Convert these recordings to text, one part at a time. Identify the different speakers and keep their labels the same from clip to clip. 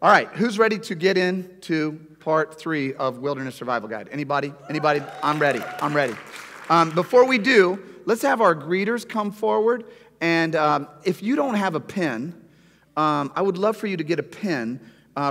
Speaker 1: All right, who's ready to get into part 3 of Wilderness Survival Guide? Anybody? Anybody? I'm ready. I'm ready. Before we do, let's have our greeters come forward. And if you don't have a pen, I would love for you to get a pen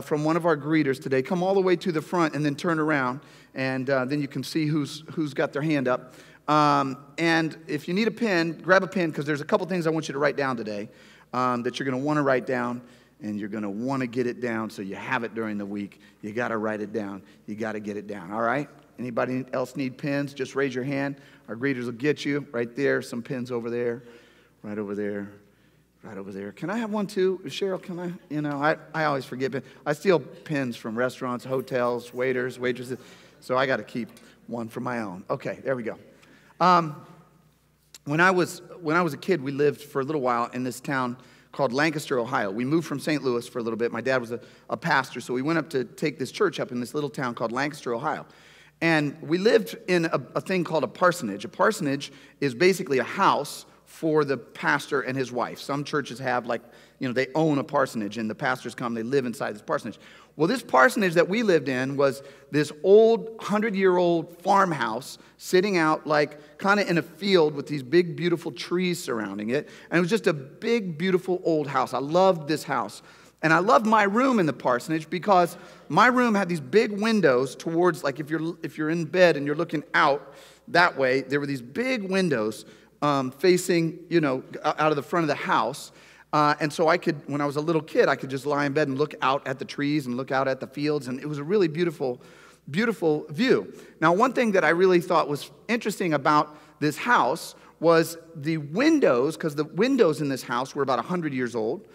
Speaker 1: from one of our greeters today. Come all the way to the front and then turn around, and then you can see who's got their hand up. And if you need a pen, grab a pen, because there's a couple things I want you to write down today that you're going to want to write down, and you're going to want to get it down so you have it during the week. You got to write it down. You got to get it down, all right? Anybody else need pens? Just raise your hand. Our greeters will get you right there. Some pens over there, right over there, right over there. Can I have one too? Cheryl, can I? You know, I always forget. I steal pens from restaurants, hotels, waiters, waitresses, so I got to keep one for my own. Okay, there we go. When I was a kid, we lived for a little while in this town called Lancaster, Ohio. We moved from St. Louis for a little bit. My dad was a pastor, so we went up to take this church up in this little town called Lancaster, Ohio. And we lived in a thing called a parsonage. A parsonage is basically a house for the pastor and his wife. Some churches have, like, you know, they own a parsonage, and the pastors come, they live inside this parsonage. Well, this parsonage that we lived in was this old, 100-year-old farmhouse sitting out, like, kind of in a field with these big, beautiful trees surrounding it. And it was just a big, beautiful old house. I loved this house. And I loved my room in the parsonage because my room had these big windows towards, like, if you're in bed and you're looking out that way, there were these big windows facing, you know, out of the front of the house. And so I could, when I was a little kid, I could just lie in bed and look out at the trees and look out at the fields. And it was a really beautiful, beautiful view. Now, one thing that I really thought was interesting about this house was the windows, because the windows in this house were about 100 years old.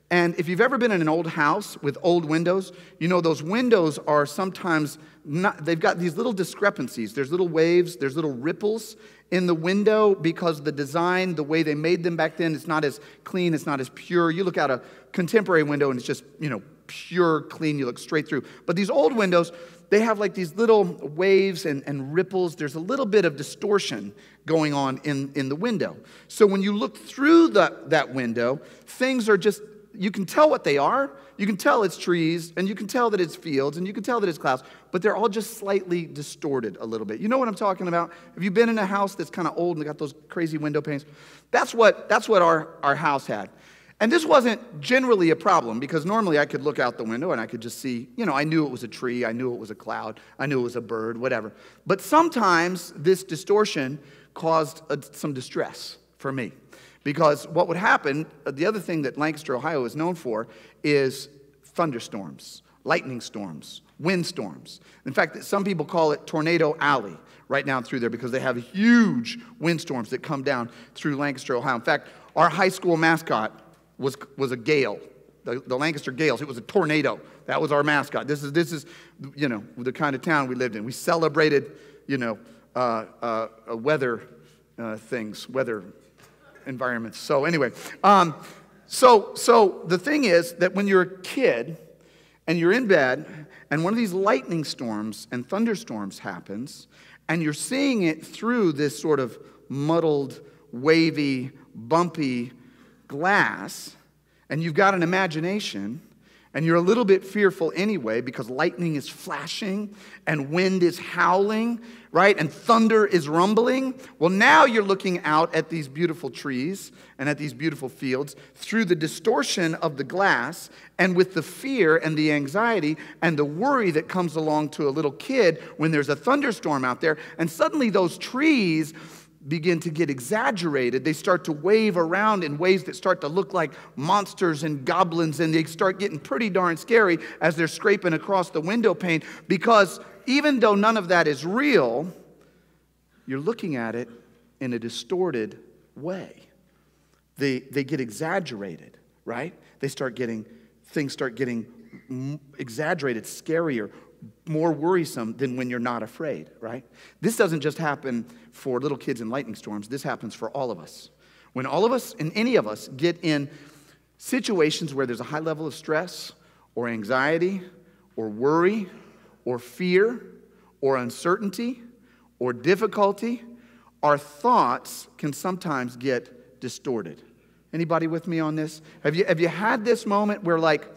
Speaker 1: And if you've ever been in an old house with old windows, you know those windows are sometimes not, they've got these little discrepancies. There's little waves, there's little ripples in the window because the design, the way they made them back then, it's not as clean, it's not as pure. You look out a contemporary window and it's just, you know, pure, clean, you look straight through. But these old windows, they have like these little waves and ripples. There's a little bit of distortion going on in the window. So when you look through that window, things are just, you can tell what they are. You can tell it's trees, and you can tell that it's fields, and you can tell that it's clouds, but they're all just slightly distorted a little bit. You know what I'm talking about? Have you been in a house that's kind of old and got those crazy window panes? That's what our house had. And this wasn't generally a problem, because normally I could look out the window and I could just see, you know, I knew it was a tree, I knew it was a cloud, I knew it was a bird, whatever. But sometimes this distortion caused some distress for me. Because what would happen, the other thing that Lancaster, Ohio is known for is thunderstorms, lightning storms, windstorms. In fact, some people call it Tornado Alley right down through there because they have huge windstorms that come down through Lancaster, Ohio. In fact, our high school mascot was a gale, the Lancaster Gales. It was a tornado. That was our mascot. This is you know, the kind of town we lived in. We celebrated, you know, weather environments. So anyway, so the thing is that when you're a kid and you're in bed and one of these lightning storms and thunderstorms happens and you're seeing it through this sort of muddled, wavy, bumpy glass, and you've got an imagination, and you're a little bit fearful anyway because lightning is flashing and wind is howling, right? And thunder is rumbling. Well, now you're looking out at these beautiful trees and at these beautiful fields through the distortion of the glass and with the fear and the anxiety and the worry that comes along to a little kid when there's a thunderstorm out there. And suddenly those trees begin to get exaggerated. They start to wave around in ways that start to look like monsters and goblins, and they start getting pretty darn scary as they're scraping across the window pane, because even though none of that is real, you're looking at it in a distorted way. They get exaggerated, right? Things start getting exaggerated, scarier, more worrisome than when you're not afraid, right? This doesn't just happen for little kids in lightning storms. This happens for all of us. When all of us and any of us get in situations where there's a high level of stress or anxiety or worry or fear or uncertainty or difficulty, our thoughts can sometimes get distorted. Anybody with me on this? Have you had this moment where, like,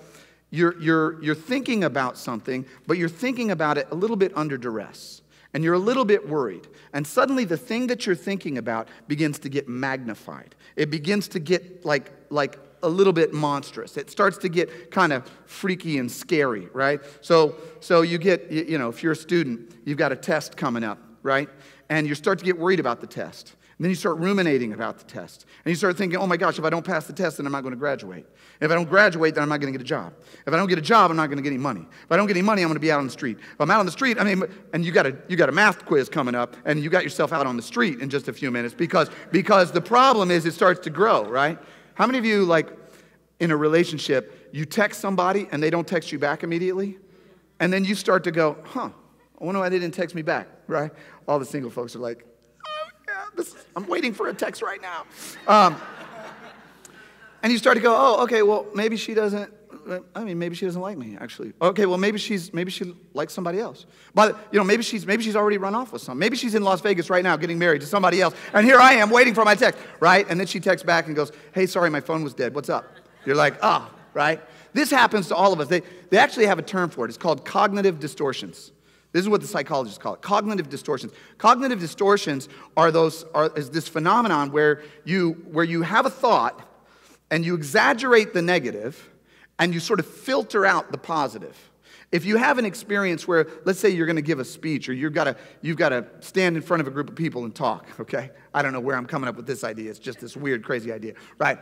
Speaker 1: you're thinking about something, but you're thinking about it a little bit under duress. And you're a little bit worried. And suddenly the thing that you're thinking about begins to get magnified. It begins to get like a little bit monstrous. It starts to get kind of freaky and scary, right? So you get, if you're a student, you've got a test coming up, right? And you start to get worried about the test. And then you start ruminating about the test. And you start thinking, oh my gosh, if I don't pass the test, then I'm not going to graduate. If I don't graduate, then I'm not going to get a job. If I don't get a job, I'm not going to get any money. If I don't get any money, I'm going to be out on the street. If I'm out on the street, and you got a math quiz coming up, and you got yourself out on the street in just a few minutes because the problem is it starts to grow, right? How many of you, like, in a relationship, you text somebody and they don't text you back immediately? And then you start to go, I wonder why they didn't text me back, right? All the single folks are like, I'm waiting for a text right now. And you start to go, oh, okay, well, maybe she doesn't like me, actually. Okay, well, maybe she likes somebody else. But, maybe she's already run off with some. Maybe she's in Las Vegas right now getting married to somebody else. And here I am waiting for my text, right? And then she texts back and goes, hey, sorry, my phone was dead. What's up? You're like, right? This happens to all of us. They actually have a term for it. It's called cognitive distortions. This is what the psychologists call it, cognitive distortions. Cognitive distortions is this phenomenon where you have a thought and you exaggerate the negative and you sort of filter out the positive. If you have an experience where, let's say you're going to give a speech or you've got to stand in front of a group of people and talk, okay? I don't know where I'm coming up with this idea. It's just this weird, crazy idea, right?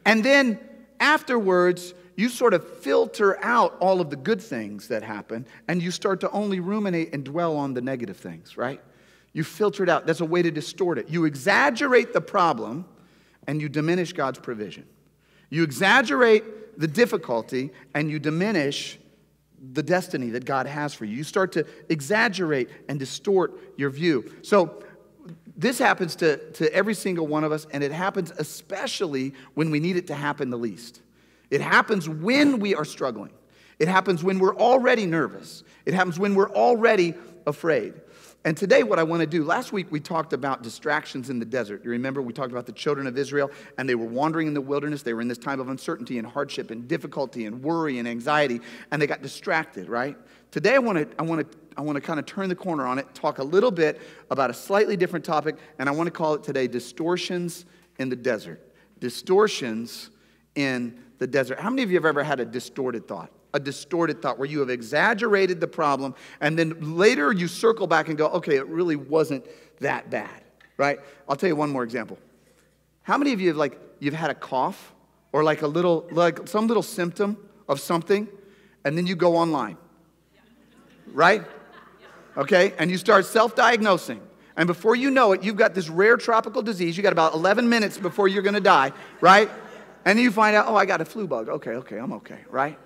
Speaker 1: And then afterwards, you sort of filter out all of the good things that happen, and you start to only ruminate and dwell on the negative things, right? You filter it out. That's a way to distort it. You exaggerate the problem, and you diminish God's provision. You exaggerate the difficulty, and you diminish the destiny that God has for you. You start to exaggerate and distort your view. So this happens to every single one of us, and it happens especially when we need it to happen the least. It happens when we are struggling. It happens when we're already nervous. It happens when we're already afraid. And today what I want to do, last week we talked about distractions in the desert. You remember we talked about the children of Israel, and they were wandering in the wilderness. They were in this time of uncertainty and hardship and difficulty and worry and anxiety, and they got distracted, right? Today I want to kind of turn the corner on it, talk a little bit about a slightly different topic, and I want to call it today Distortions in the Desert. Distortions in the desert. How many of you have ever had a distorted thought? A distorted thought where you have exaggerated the problem and then later you circle back and go, okay, it really wasn't that bad, right? I'll tell you one more example. How many of you have you've had a cough or some little symptom of something and then you go online, right? Okay, and you start self-diagnosing. And before you know it, you've got this rare tropical disease. You got about 11 minutes before you're going to die, right? And then you find out, I got a flu bug. Okay, I'm okay, right?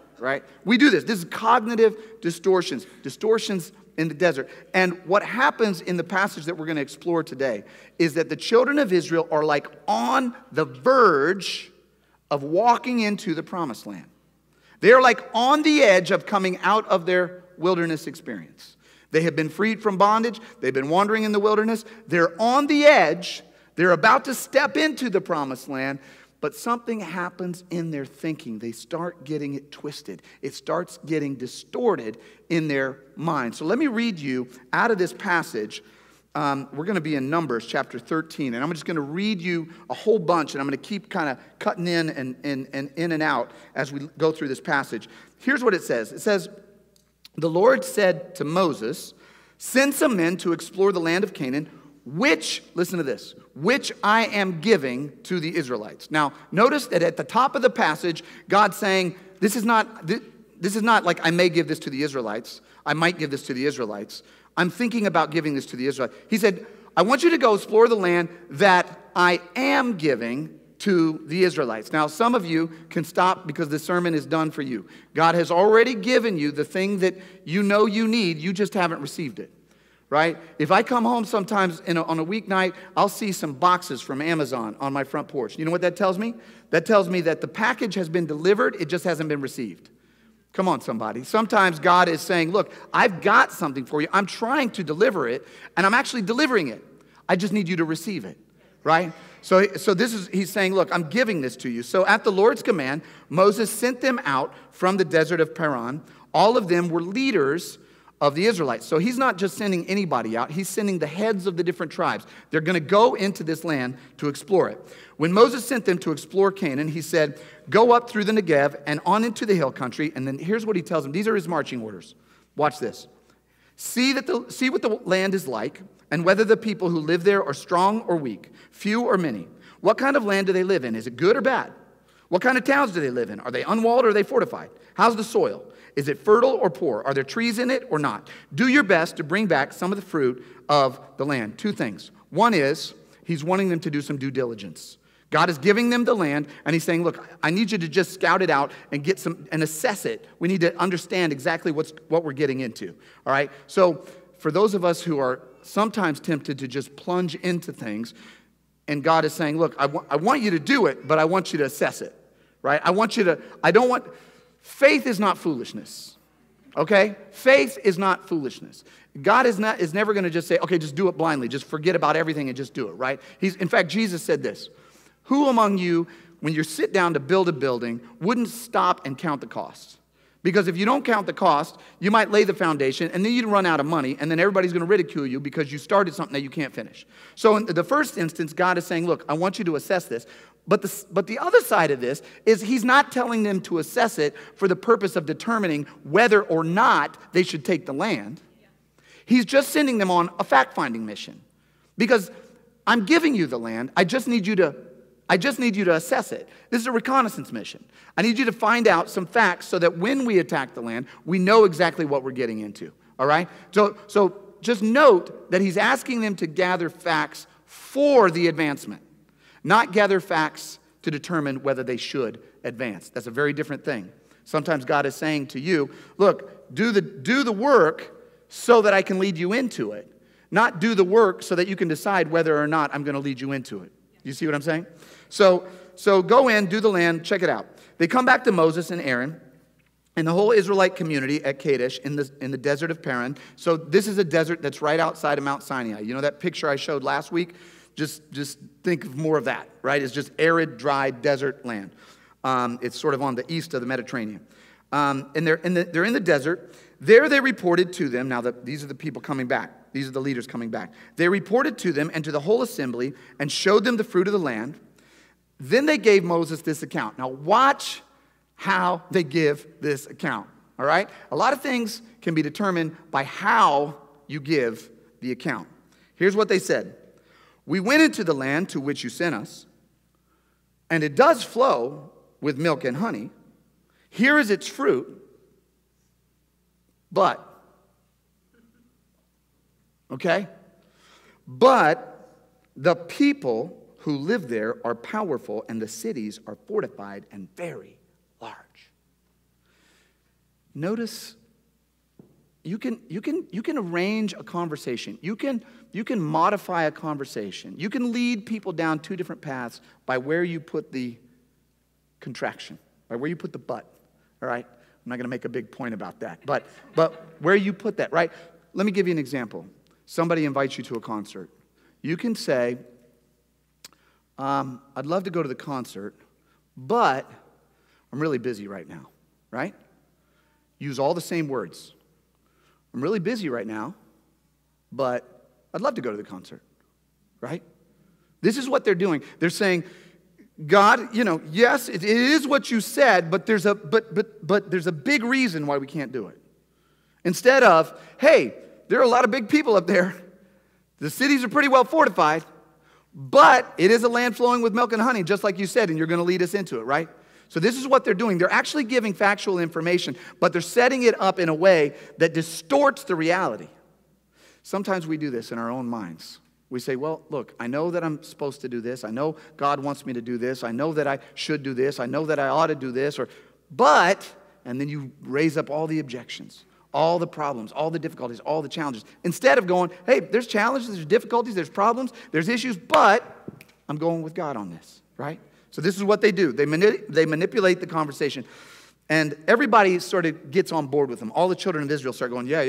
Speaker 1: We do this. This is cognitive distortions in the desert. And what happens in the passage that we're going to explore today is that the children of Israel are like on the verge of walking into the promised land. They're like on the edge of coming out of their wilderness experience. They have been freed from bondage. They've been wandering in the wilderness. They're on the edge. They're about to step into the promised land. But something happens in their thinking. They start getting it twisted. It starts getting distorted in their mind. So let me read you out of this passage. We're going to be in Numbers chapter 13. And I'm just going to read you a whole bunch. And I'm going to keep kind of cutting in and in and out as we go through this passage. Here's what it says. It says, the Lord said to Moses, send some men to explore the land of Canaan, which, listen to this, which I am giving to the Israelites. Now, notice that at the top of the passage, God's saying, this is not like I may give this to the Israelites. I might give this to the Israelites. I'm thinking about giving this to the Israelites. He said, I want you to go explore the land that I am giving to the Israelites. Now, some of you can stop because the sermon is done for you. God has already given you the thing that you know you need. You just haven't received it. Right? If I come home sometimes on a weeknight, I'll see some boxes from Amazon on my front porch. You know what that tells me? That tells me that the package has been delivered, it just hasn't been received. Come on, somebody. Sometimes God is saying, look, I've got something for you. I'm trying to deliver it, and I'm actually delivering it. I just need you to receive it. Right? So he's saying, look, I'm giving this to you. So at the Lord's command, Moses sent them out from the desert of Paran. All of them were leaders of the Israelites. So he's not just sending anybody out. He's sending the heads of the different tribes. They're going to go into this land to explore it. When Moses sent them to explore Canaan, he said, go up through the Negev and on into the hill country. And then here's what he tells them. These are his marching orders. Watch this. See what the land is like, and whether the people who live there are strong or weak, few or many. What kind of land do they live in? Is it good or bad? What kind of towns do they live in? Are they unwalled or are they fortified? How's the soil? Is it fertile or poor? Are there trees in it or not? Do your best to bring back some of the fruit of the land. Two things. One is, he's wanting them to do some due diligence. God is giving them the land, and he's saying, look, I need you to just scout it out and get some and assess it. We need to understand exactly what we're getting into. All right? So for those of us who are sometimes tempted to just plunge into things, and God is saying, look, I want you to do it, but I want you to assess it. Right? Faith is not foolishness. Okay? Faith is not foolishness. God is never going to just say, okay, just do it blindly. Just forget about everything and just do it, right? In fact, Jesus said this. Who among you, when you sit down to build a building, wouldn't stop and count the cost? Because if you don't count the cost, you might lay the foundation, and then you'd run out of money, and then everybody's going to ridicule you because you started something that you can't finish. So in the first instance, God is saying, look, I want you to assess this. But the other side of this is he's not telling them to assess it for the purpose of determining whether or not they should take the land. He's just sending them on a fact-finding mission. Because I'm giving you the land, I just need you to assess it. This is a reconnaissance mission. I need you to find out some facts so that when we attack the land, we know exactly what we're getting into. All right? So just note that he's asking them to gather facts for the advancement, not gather facts to determine whether they should advance. That's a very different thing. Sometimes God is saying to you, look, do the work so that I can lead you into it, not do the work so that you can decide whether or not I'm going to lead you into it. You see what I'm saying? So go in, do the land, check it out. They come back to Moses and Aaron and the whole Israelite community at Kadesh in the desert of Paran. So this is a desert that's right outside of Mount Sinai. You know that picture I showed last week? Just think of more of that, right? It's just arid, dry, desert land. It's sort of on the east of the Mediterranean. And they're in the desert. There they reported to them, now these are the people coming back. These are the leaders coming back. They reported to them and to the whole assembly and showed them the fruit of the land. Then they gave Moses this account. Now watch how they give this account, all right? A lot of things can be determined by how you give the account. Here's what they said. We went into the land to which you sent us, and it does flow with milk and honey. Here is its fruit, but, okay? But the people who live there are powerful, and the cities are fortified and very large. Notice, you can arrange a conversation. You can modify a conversation. You can lead people down two different paths by where you put the contraction, by where you put the but. All right? I'm not going to make a big point about that. But where you put that, right? Let me give you an example. Somebody invites you to a concert. You can say, I'd love to go to the concert, but I'm really busy right now, right? Use all the same words. I'm really busy right now, but I'd love to go to the concert, right? This is what they're doing. They're saying, God, yes, it is what you said, but there's a big reason why we can't do it. Instead of, hey, there are a lot of big people up there. The cities are pretty well fortified, but it is a land flowing with milk and honey, just like you said, and you're going to lead us into it, right? So this is what they're doing. They're actually giving factual information, but they're setting it up in a way that distorts the reality. Sometimes we do this in our own minds. We say, well, look, I know that I'm supposed to do this. I know God wants me to do this. I know that I should do this. I know that I ought to do this. But, and then you raise up all the objections, all the problems, all the difficulties, all the challenges. Instead of going, hey, there's challenges, there's difficulties, there's problems, there's issues, but I'm going with God on this, right? So this is what they do. They manipulate the conversation. And everybody sort of gets on board with them. All the children of Israel start going, yeah.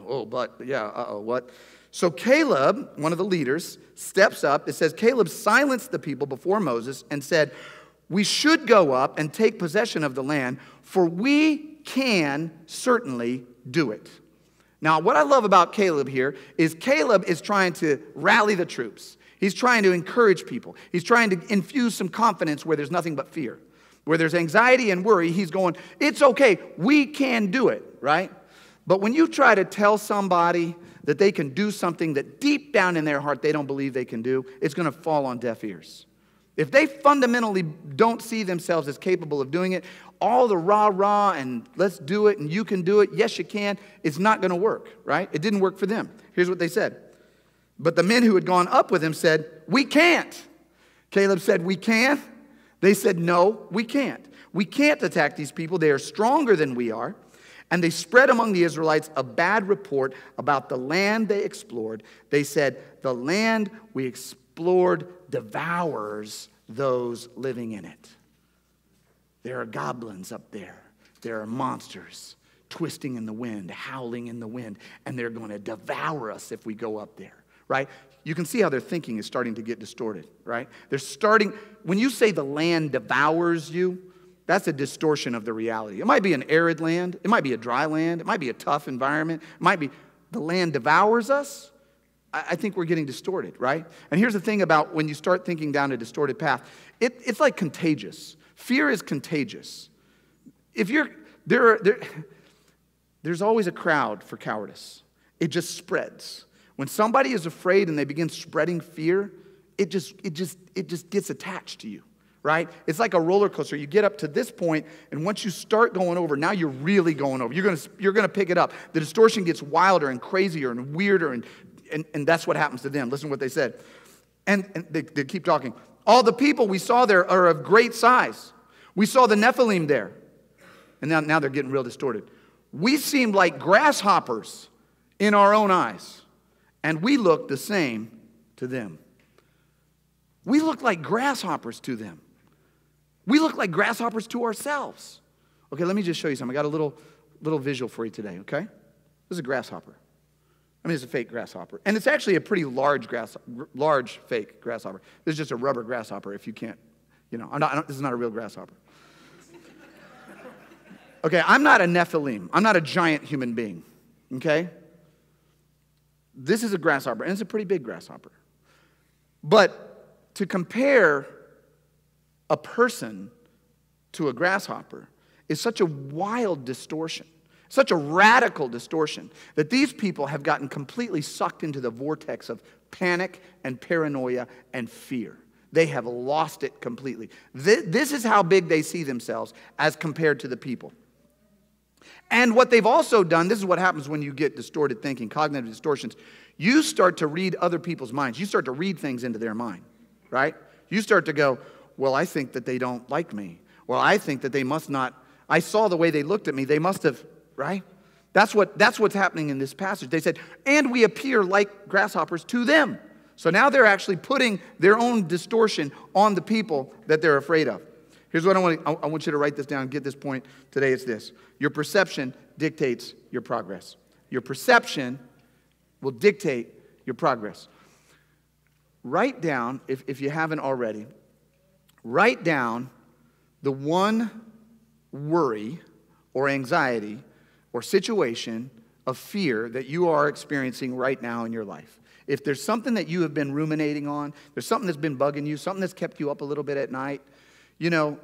Speaker 1: Oh, but, yeah, what? So Caleb, one of the leaders, steps up. It says, Caleb silenced the people before Moses and said, we should go up and take possession of the land, for we can certainly do it. Now, what I love about Caleb here is Caleb is trying to rally the troops. He's trying to encourage people. He's trying to infuse some confidence where there's nothing but fear. Where there's anxiety and worry, he's going, it's okay, we can do it, right? But when you try to tell somebody that they can do something that deep down in their heart they don't believe they can do, it's going to fall on deaf ears. If they fundamentally don't see themselves as capable of doing it, all the rah-rah and let's do it and you can do it, yes you can, it's not going to work, right? It didn't work for them. Here's what they said. But the men who had gone up with him said, we can't. Caleb said, we can. They said, no, we can't. We can't attack these people. They are stronger than we are. And they spread among the Israelites a bad report about the land they explored. They said, the land we explored devours those living in it. There are goblins up there. There are monsters twisting in the wind, howling in the wind, and they're going to devour us if we go up there, right? You can see how their thinking is starting to get distorted, right? When you say the land devours you, that's a distortion of the reality. It might be an arid land. It might be a dry land. It might be a tough environment. It might be the land devours us. I think we're getting distorted, right? And here's the thing about when you start thinking down a distorted path. It's like contagious. Fear is contagious. There's always a crowd for cowardice. It just spreads. When somebody is afraid and they begin spreading fear, it just gets attached to you. Right? It's like a roller coaster. You get up to this point, and once you start going over, now you're really going over. You're gonna pick it up. The distortion gets wilder and crazier and weirder, and that's what happens to them. Listen to what they said. And they keep talking. All the people we saw there are of great size. We saw the Nephilim there. And now they're getting real distorted. We seemed like grasshoppers in our own eyes, and we looked the same to them. We look like grasshoppers to them. We look like grasshoppers to ourselves. Okay, let me just show you something. I got a little visual for you today, okay? This is a grasshopper. I mean, it's a fake grasshopper. And it's actually a pretty large fake grasshopper. This is just a rubber grasshopper if you can't, this is not a real grasshopper. Okay, I'm not a Nephilim. I'm not a giant human being, okay? This is a grasshopper, and it's a pretty big grasshopper. But to compare a person to a grasshopper is such a wild distortion, such a radical distortion, that these people have gotten completely sucked into the vortex of panic and paranoia and fear. They have lost it completely. This is how big they see themselves as compared to the people. And what they've also done, this is what happens when you get distorted thinking, cognitive distortions. You start to read other people's minds. You start to read things into their mind, right? You start to go, well, I think that they don't like me. Well, I think that they must not. I saw the way they looked at me. They must have, right? That's what's happening in this passage. They said, and we appear like grasshoppers to them. So now they're actually putting their own distortion on the people that they're afraid of. Here's what I want you to write this down and get this point today. It's this. Your perception dictates your progress. Your perception will dictate your progress. Write down, if you haven't already, write down the one worry or anxiety or situation of fear that you are experiencing right now in your life. If there's something that you have been ruminating on, there's something that's been bugging you, something that's kept you up a little bit at night,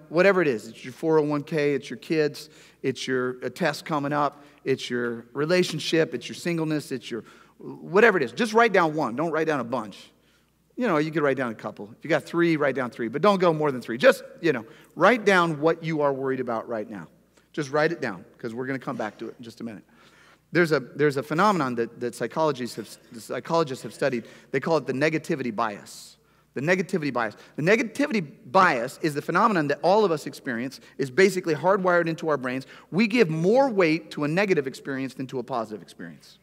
Speaker 1: whatever it is, it's your 401k, it's your kids, it's a test coming up, it's your relationship, it's your singleness, it's your whatever it is. Just write down one. Don't write down a bunch. You could write down a couple. If you got 3, write down 3. But don't go more than 3. Just, write down what you are worried about right now. Just write it down, because we're going to come back to it in just a minute. There's a phenomenon that psychologists have studied. They call it the negativity bias. The negativity bias. The negativity bias is the phenomenon that all of us experience, is basically hardwired into our brains. We give more weight to a negative experience than to a positive experience.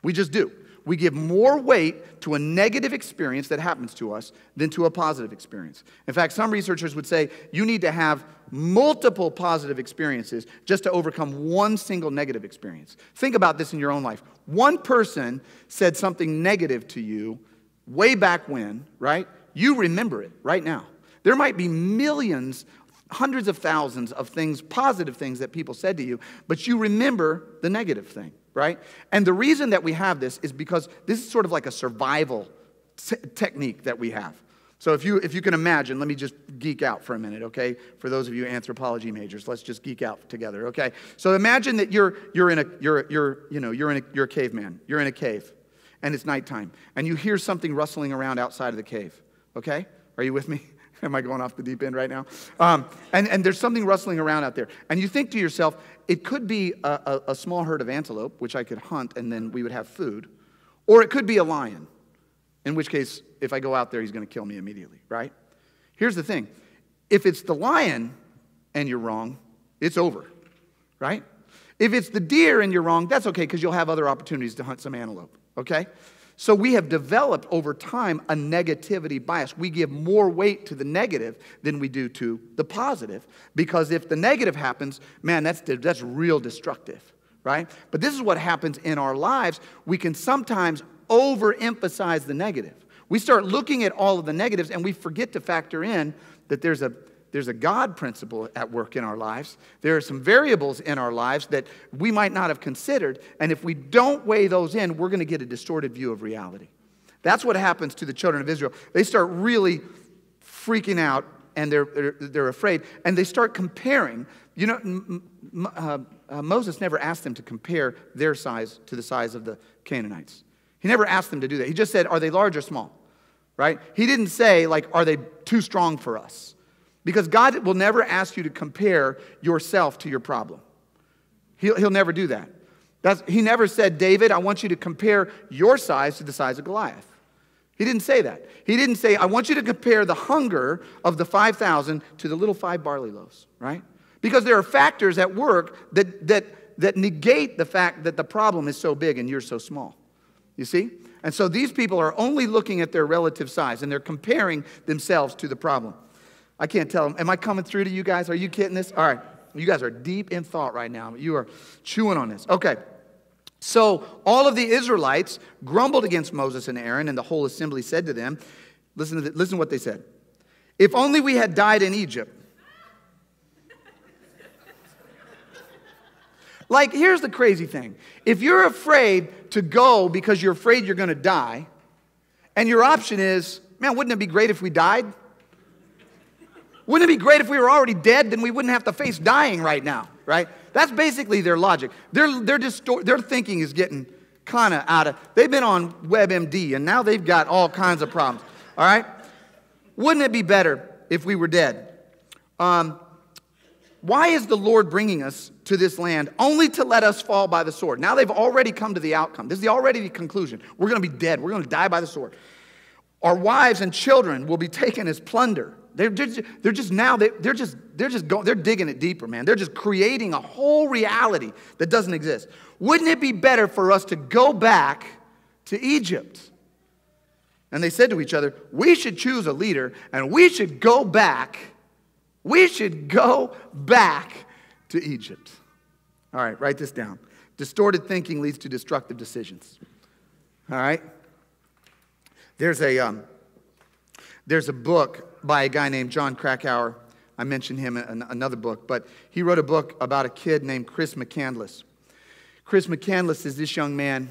Speaker 1: We just do. We give more weight to a negative experience that happens to us than to a positive experience. In fact, some researchers would say you need to have multiple positive experiences just to overcome one single negative experience. Think about this in your own life. One person said something negative to you way back when, right? You remember it right now. There might be millions, hundreds of thousands of things, positive things that people said to you, but you remember the negative thing, right? And the reason that we have this is because this is sort of like a survival technique that we have. So if you can imagine, let me just geek out for a minute, okay? For those of you anthropology majors, let's just geek out together, okay? So imagine that you're a caveman. You're in a cave, and it's nighttime, and you hear something rustling around outside of the cave, okay? Are you with me? Am I going off the deep end right now? And there's something rustling around out there, and you think to yourself, it could be a small herd of antelope, which I could hunt, and then we would have food, or it could be a lion. In which case, if I go out there, he's going to kill me immediately, right? Here's the thing. If it's the lion and you're wrong, it's over, right? If it's the deer and you're wrong, that's okay because you'll have other opportunities to hunt some antelope, okay? So we have developed over time a negativity bias. We give more weight to the negative than we do to the positive because if the negative happens, man, that's real destructive, right? But this is what happens in our lives. We can sometimes overemphasize the negative. We start looking at all of the negatives and we forget to factor in that there's a God principle at work in our lives. There are some variables in our lives that we might not have considered, and if we don't weigh those in, we're going to get a distorted view of reality. That's what happens to the children of Israel. They start really freaking out and they're afraid, and they start comparing. You know, Moses never asked them to compare their size to the size of the Canaanites. He never asked them to do that. He just said, are they large or small? Right? He didn't say, like, are they too strong for us? Because God will never ask you to compare yourself to your problem. He'll never do that. He never said, David, I want you to compare your size to the size of Goliath. He didn't say that. He didn't say, I want you to compare the hunger of the 5,000 to the little 5 barley loaves, right? Because there are factors at work that negate the fact that the problem is so big and you're so small. You see? And so these people are only looking at their relative size, and they're comparing themselves to the problem. I can't tell them. Am I coming through to you guys? Are you getting this? All right. You guys are deep in thought right now. You are chewing on this. Okay. So all of the Israelites grumbled against Moses and Aaron, and the whole assembly said to them, listen to what they said. If only we had died in Egypt. Like, here's the crazy thing. If you're afraid to go because you're afraid you're going to die, and your option is, man, wouldn't it be great if we died? Wouldn't it be great if we were already dead? Then we wouldn't have to face dying right now, right? That's basically their logic. Their thinking is getting kind of out of... They've been on WebMD, and now they've got all kinds of problems, all right? Wouldn't it be better if we were dead? Why is the Lord bringing us to this land only to let us fall by the sword? Now they've already come to the outcome. This is already the conclusion. We're going to be dead. We're going to die by the sword. Our wives and children will be taken as plunder. They're digging it deeper, man. They're just creating a whole reality that doesn't exist. Wouldn't it be better for us to go back to Egypt? And they said to each other, we should choose a leader and we should go back. We should go back to Egypt. All right, write this down. Distorted thinking leads to destructive decisions. All right? There's a book by a guy named John Krakauer. I mentioned him in another book, but he wrote a book about a kid named Chris McCandless. Chris McCandless is this young man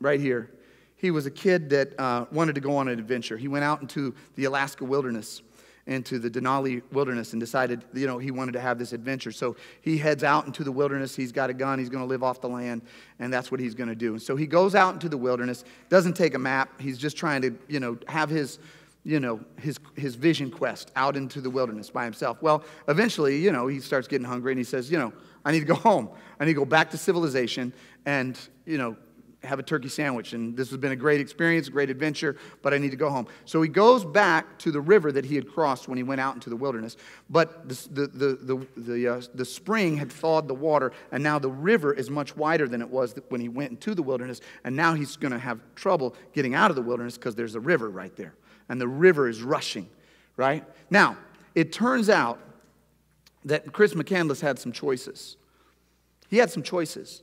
Speaker 1: right here. He was a kid that wanted to go on an adventure. He went out into the Alaska wilderness, into the Denali wilderness, and decided, he wanted to have this adventure. So he heads out into the wilderness. He's got a gun. He's going to live off the land, and that's what he's going to do. And so he goes out into the wilderness, doesn't take a map. He's just trying to, have his vision quest out into the wilderness by himself. Well, eventually, he starts getting hungry, and he says, I need to go home. I need to go back to civilization and, have a turkey sandwich, and this has been a great experience, a great adventure, but I need to go home. So he goes back to the river that he had crossed when he went out into the wilderness. But the spring had thawed the water, and now the river is much wider than it was when he went into the wilderness, and now he's going to have trouble getting out of the wilderness because there's a river right there, and the river is rushing, right? Now, it turns out that Chris McCandless had some choices. He had some choices.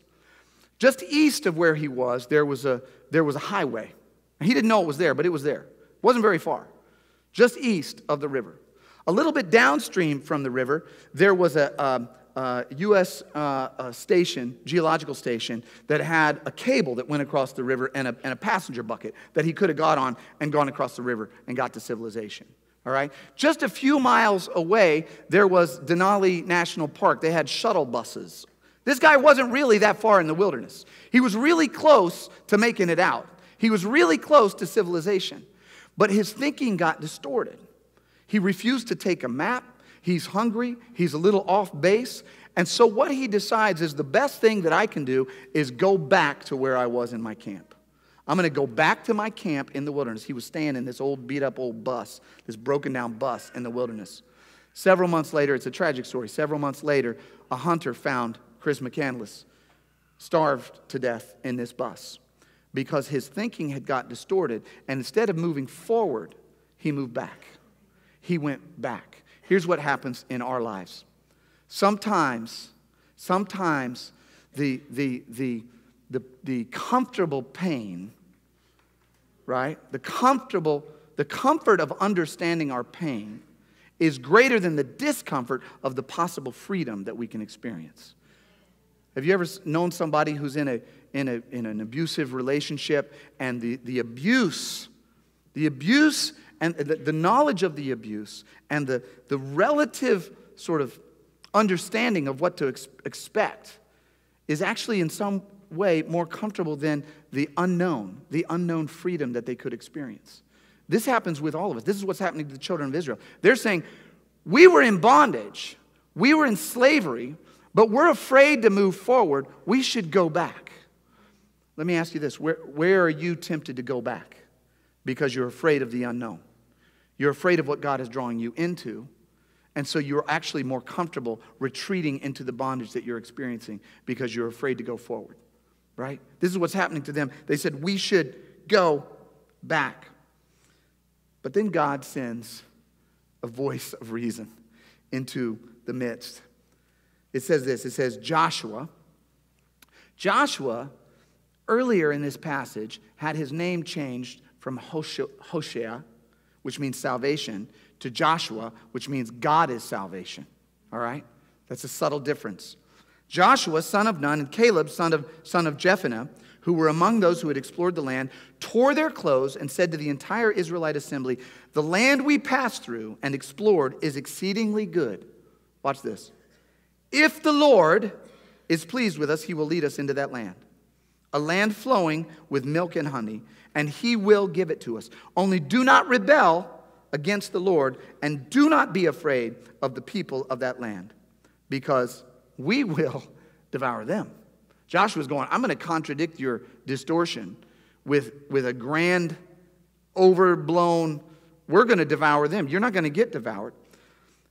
Speaker 1: Just east of where he was, there was a highway. He didn't know it was there, but it was there. It wasn't very far. Just east of the river. A little bit downstream from the river, there was a U.S. station, geological station, that had a cable that went across the river and a passenger bucket that he could have got on and gone across the river and got to civilization. All right? Just a few miles away, there was Denali National Park. They had shuttle buses. This guy wasn't really that far in the wilderness. He was really close to making it out. He was really close to civilization. But his thinking got distorted. He refused to take a map. He's hungry. He's a little off base. And so what he decides is the best thing that I can do is go back to where I was in my camp. I'm going to go back to my camp in the wilderness. He was staying in this old beat-up old bus, this broken down bus in the wilderness. Several months later, it's a tragic story. Several months later, a hunter found Chris McCandless starved to death in this bus because his thinking had got distorted, and instead of moving forward, he moved back. He went back. Here's what happens in our lives. Sometimes the comfortable pain, right? The comfort of understanding our pain is greater than the discomfort of the possible freedom that we can experience. Have you ever known somebody who's in an abusive relationship, and the abuse and the knowledge of the abuse and the relative sort of understanding of what to expect is actually in some way more comfortable than the unknown freedom that they could experience? This happens with all of us. This is what's happening to the children of Israel. They're saying, we were in bondage, we were in slavery, but we're afraid to move forward. We should go back. Let me ask you this. Where are you tempted to go back? Because you're afraid of the unknown. You're afraid of what God is drawing you into. And so you're actually more comfortable retreating into the bondage that you're experiencing because you're afraid to go forward. Right? This is what's happening to them. They said, we should go back. But then God sends a voice of reason into the midst. It says this, it says Joshua, earlier in this passage, had his name changed from Hoshea, which means salvation, to Joshua, which means God is salvation. All right? That's a subtle difference. Joshua, son of Nun, and Caleb, son of Jephunneh, who were among those who had explored the land, tore their clothes and said to the entire Israelite assembly, the land we passed through and explored is exceedingly good. Watch this. If the Lord is pleased with us, he will lead us into that land, a land flowing with milk and honey, and he will give it to us. Only do not rebel against the Lord, and do not be afraid of the people of that land, because we will devour them. Joshua's going, I'm going to contradict your distortion with a grand, overblown, we're going to devour them. You're not going to get devoured.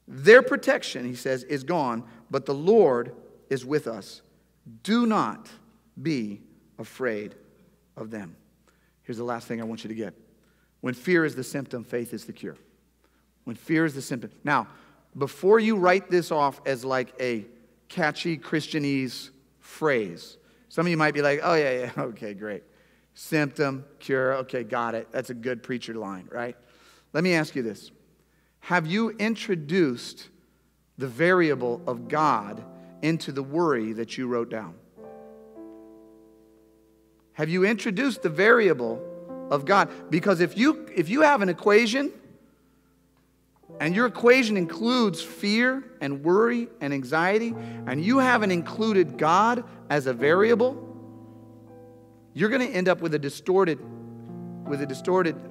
Speaker 1: Their protection, he says, is gone, but the Lord is with us. Do not be afraid of them. Here's the last thing I want you to get. When fear is the symptom, faith is the cure. When fear is the symptom. Now, before you write this off as like a catchy Christianese phrase, some of you might be like, oh, yeah, okay, great. Symptom, cure, okay, got it. That's a good preacher line, right? Let me ask you this. Have you introduced the variable of God into the worry that you wrote down? Have you introduced the variable of God? Because if you have an equation, and your equation includes fear and worry and anxiety, and you haven't included God as a variable, you're going to end up with a distorted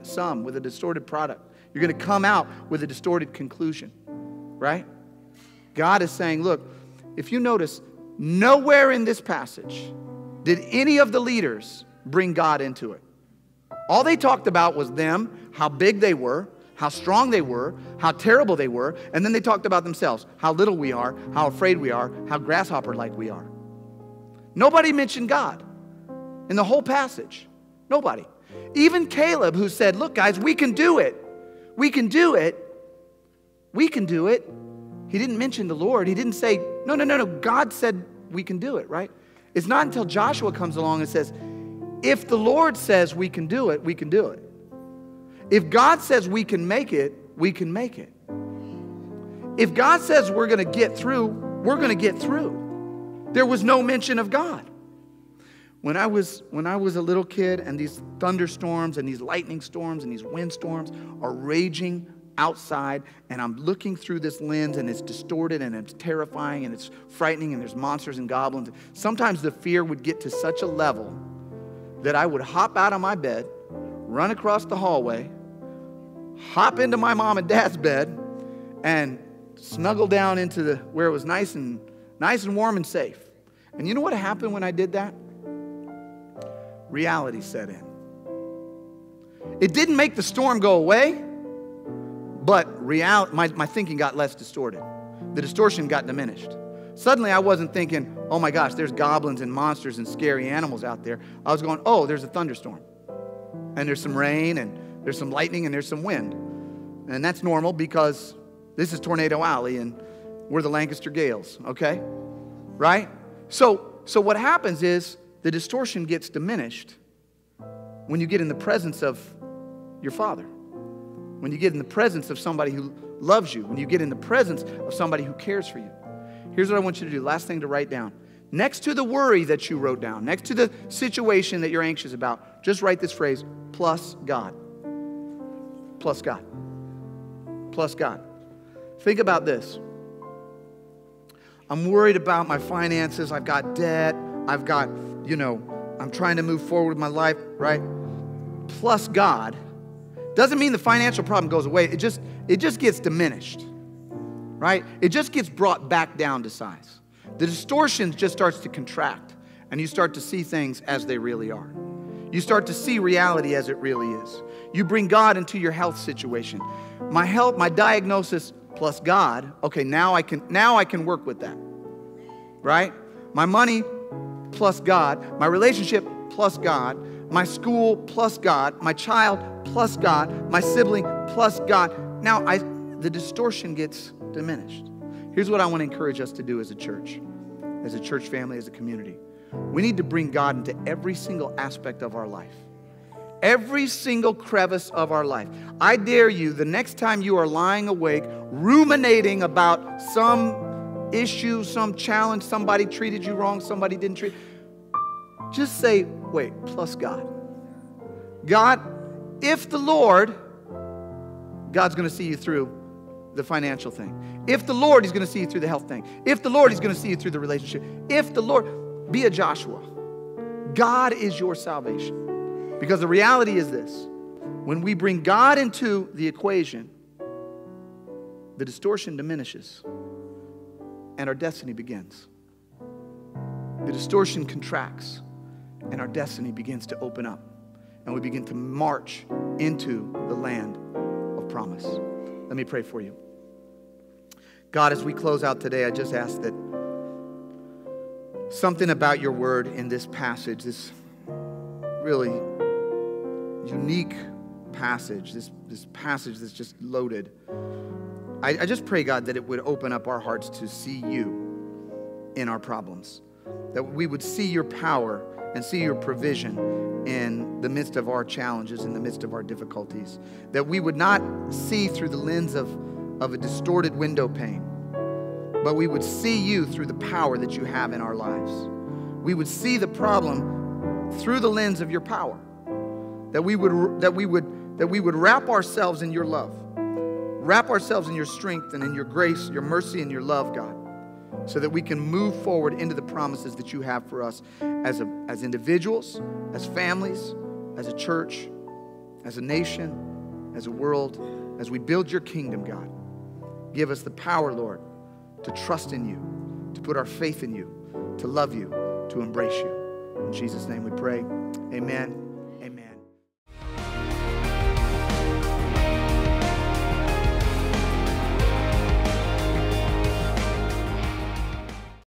Speaker 1: sum, with a distorted product. You're going to come out with a distorted conclusion, right? God is saying, look, if you notice, nowhere in this passage did any of the leaders bring God into it. All they talked about was them, how big they were, how strong they were, how terrible they were, and then they talked about themselves, how little we are, how afraid we are, how grasshopper-like we are. Nobody mentioned God in the whole passage. Nobody. Even Caleb, who said, look, guys, we can do it. We can do it. We can do it. He didn't mention the Lord. He didn't say, no. God said we can do it, right? It's not until Joshua comes along and says, if the Lord says we can do it, we can do it. If God says we can make it, we can make it. If God says we're going to get through, we're going to get through. There was no mention of God. When I was a little kid and these thunderstorms and these lightning storms and these windstorms are raging outside, and I'm looking through this lens and it's distorted and it's terrifying and it's frightening and there's monsters and goblins. Sometimes the fear would get to such a level that I would hop out of my bed, run across the hallway, hop into my mom and dad's bed, and snuggle down into where it was nice and warm and safe. And you know what happened when I did that? Reality set in. It didn't make the storm go away, but my thinking got less distorted. The distortion got diminished. Suddenly I wasn't thinking, oh my gosh, there's goblins and monsters and scary animals out there. I was going, oh, there's a thunderstorm. And there's some rain and there's some lightning and there's some wind. And that's normal because this is Tornado Alley and we're the Lancaster Gales, okay? Right? So what happens is the distortion gets diminished when you get in the presence of your Father. When you get in the presence of somebody who loves you. When you get in the presence of somebody who cares for you. Here's what I want you to do. Last thing to write down. Next to the worry that you wrote down, next to the situation that you're anxious about, just write this phrase, plus God. Plus God. Plus God. Think about this. I'm worried about my finances. I've got debt. I've got, I'm trying to move forward with my life, right? Plus God doesn't mean the financial problem goes away. It just gets diminished, right? It just gets brought back down to size. The distortion just starts to contract, and you start to see things as they really are. You start to see reality as it really is. You bring God into your health situation. My health, my diagnosis plus God, okay, now I can work with that, right? My money plus God, my relationship plus God, my school plus God, my child plus God, my sibling plus God. Now the distortion gets diminished. Here's what I want to encourage us to do as a church family, as a community. We need to bring God into every single aspect of our life. Every single crevice of our life. I dare you, the next time you are lying awake, ruminating about some issue, some challenge, somebody treated you wrong, somebody didn't treat you, just say, wait, plus God. God, if the Lord, God's going to see you through the financial thing. If the Lord, He's going to see you through the health thing. If the Lord, He's going to see you through the relationship. If the Lord, be a Joshua. God is your salvation. Because the reality is this. When we bring God into the equation, the distortion diminishes and our destiny begins. The distortion contracts and our destiny begins to open up. And we begin to march into the land of promise. Let me pray for you. God, as we close out today, I just ask that something about your word in this passage, this really unique passage, this passage that's just loaded. I just pray, God, that it would open up our hearts to see you in our problems. That we would see your power and see your provision in the midst of our challenges, in the midst of our difficulties. That we would not see through the lens of a distorted window pane, but we would see you through the power that you have in our lives. We would see the problem through the lens of your power. That we would wrap ourselves in your love. Wrap ourselves in your strength and in your grace, your mercy and your love, God. So that we can move forward into the promises that you have for us as individuals, as families, as a church, as a nation, as a world, as we build your kingdom, God. Give us the power, Lord, to trust in you, to put our faith in you, to love you, to embrace you. In Jesus' name we pray. Amen.